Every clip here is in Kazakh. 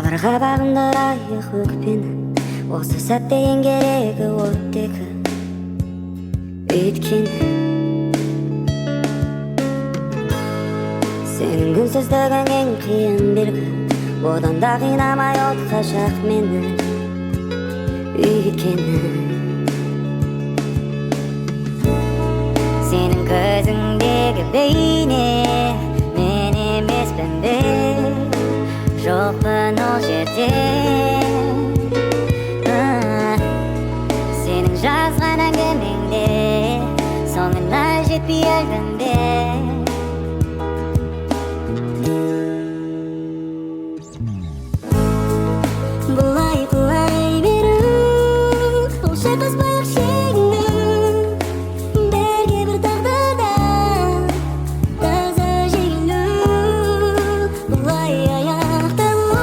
Сабырға бағындырайық өкпені, осы сәтте ең керегі оттегі. Өйткені сенің үнсіздігің ең қиын белгі, Оданда қинамай отқа мені. Өйткені сенің көзіңдегі бейне, мен емеспін бе, жоқпын ол жерде. Сенің жазған әңгімеңде, соңына жетпей өлдім бе. Бұлай құлай беру, ол шайқаспай шегіну, бірге бір тағдырда таза шегіну. Бұлай аяқталу,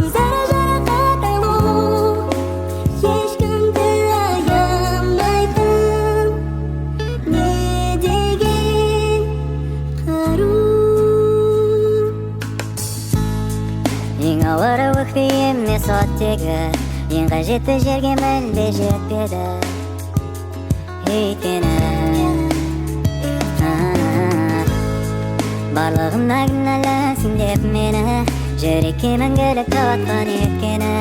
өзара жарақатталу, ешкімді аямайтын не деген қару. Ең ауыры өкпе емес оттегі, ең қажетті жерге мүлде жетпеді. Өйткені барлығына кінәлісің деп мені, жүрекке мәңгілік тауатқан өйткені.